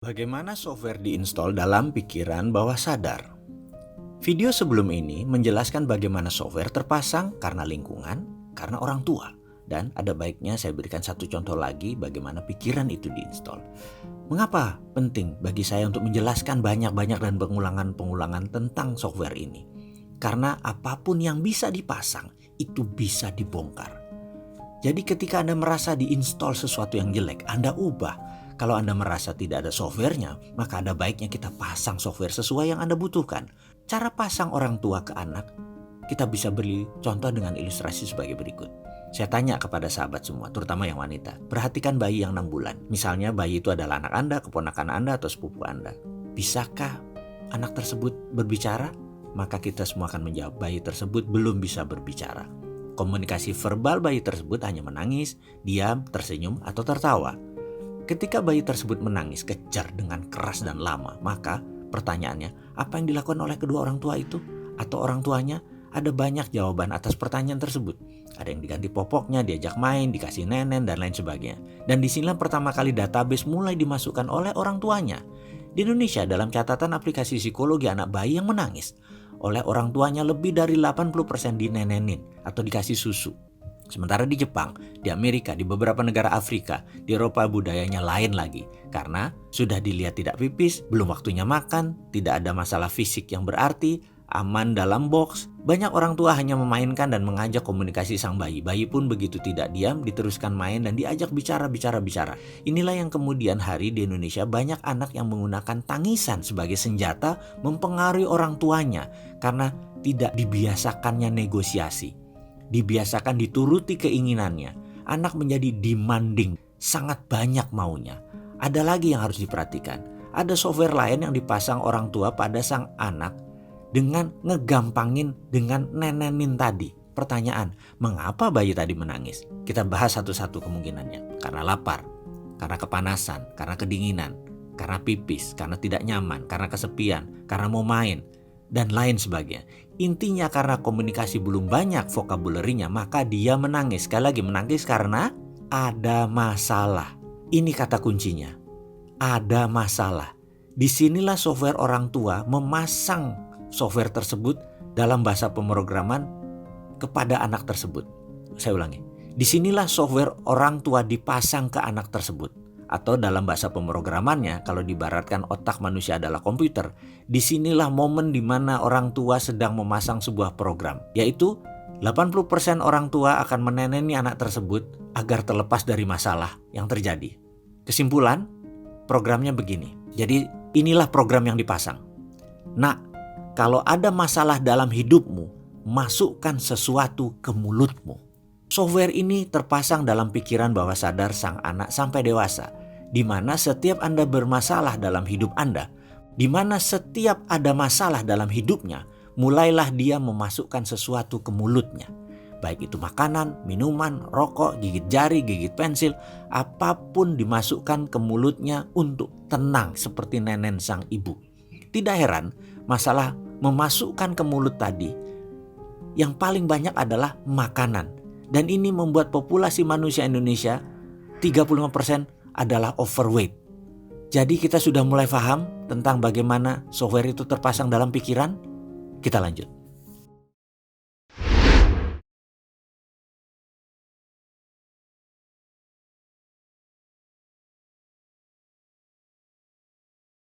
Bagaimana software diinstal dalam pikiran bawah sadar? Video sebelum ini menjelaskan bagaimana software terpasang karena lingkungan, karena orang tua. Dan ada baiknya saya berikan satu contoh lagi bagaimana pikiran itu diinstal. Mengapa penting bagi saya untuk menjelaskan banyak-banyak dan pengulangan-pengulangan tentang software ini? Karena apapun yang bisa dipasang, itu bisa dibongkar. Jadi ketika Anda merasa diinstal sesuatu yang jelek, Anda ubah. Kalau Anda merasa tidak ada softwarenya, maka ada baiknya kita pasang software sesuai yang Anda butuhkan. Cara pasang orang tua ke anak, kita bisa beri contoh dengan ilustrasi sebagai berikut. Saya tanya kepada sahabat semua, terutama yang wanita. Perhatikan bayi yang 6 bulan. Misalnya bayi itu adalah anak Anda, keponakan Anda, atau sepupu Anda. Bisakah anak tersebut berbicara? Maka kita semua akan menjawab, bayi tersebut belum bisa berbicara. Komunikasi verbal bayi tersebut hanya menangis, diam, tersenyum, atau tertawa. Ketika bayi tersebut menangis kejar dengan keras dan lama, maka pertanyaannya, apa yang dilakukan oleh kedua orang tua itu? Atau orang tuanya? Ada banyak jawaban atas pertanyaan tersebut. Ada yang diganti popoknya, diajak main, dikasih nenen, dan lain sebagainya. Dan disinilah pertama kali database mulai dimasukkan oleh orang tuanya. Di Indonesia, dalam catatan aplikasi psikologi anak bayi yang menangis, oleh orang tuanya lebih dari 80% dinenenin atau dikasih susu. Sementara di Jepang, di Amerika, di beberapa negara Afrika, di Eropa budayanya lain lagi. Karena sudah dilihat tidak pipis, belum waktunya makan, tidak ada masalah fisik yang berarti, aman dalam box. Banyak orang tua hanya memainkan dan mengajak komunikasi sang bayi. Bayi pun begitu tidak diam, diteruskan main dan diajak bicara. Inilah yang kemudian hari di Indonesia banyak anak yang menggunakan tangisan sebagai senjata mempengaruhi orang tuanya. Karena tidak dibiasakannya negosiasi. Dibiasakan dituruti keinginannya, anak menjadi demanding, sangat banyak maunya. Ada lagi yang harus diperhatikan, ada software lain yang dipasang orang tua pada sang anak dengan ngegampangin dengan nenenin tadi. Pertanyaan, mengapa bayi tadi menangis? Kita bahas satu-satu kemungkinannya. Karena lapar, karena kepanasan, karena kedinginan, karena pipis, karena tidak nyaman, karena kesepian, karena mau main, dan lain sebagainya. Intinya karena komunikasi belum banyak vocabulary-nya, maka dia menangis. Sekali lagi menangis karena ada masalah. Ini kata kuncinya. Ada masalah. Disinilah software orang tua memasang software tersebut dalam bahasa pemrograman kepada anak tersebut. Saya ulangi. Disinilah software orang tua dipasang ke anak tersebut. Atau dalam bahasa pemrogramannya, kalau diibaratkan otak manusia adalah komputer, disinilah momen di mana orang tua sedang memasang sebuah program, yaitu 80% orang tua akan meneneni anak tersebut agar terlepas dari masalah yang terjadi. Kesimpulan, programnya begini. Jadi inilah program yang dipasang. Nak, kalau ada masalah dalam hidupmu, masukkan sesuatu ke mulutmu. Software ini terpasang dalam pikiran bawah sadar sang anak sampai dewasa, di mana setiap Anda bermasalah dalam hidup Anda, di mana setiap ada masalah dalam hidupnya, mulailah dia memasukkan sesuatu ke mulutnya. Baik itu makanan, minuman, rokok, gigit jari, gigit pensil, apapun dimasukkan ke mulutnya untuk tenang seperti nenen sang ibu. Tidak heran, masalah memasukkan ke mulut tadi, yang paling banyak adalah makanan. Dan ini membuat populasi manusia Indonesia 35% adalah overweight. Jadi kita sudah mulai paham tentang bagaimana software itu terpasang dalam pikiran. Kita lanjut.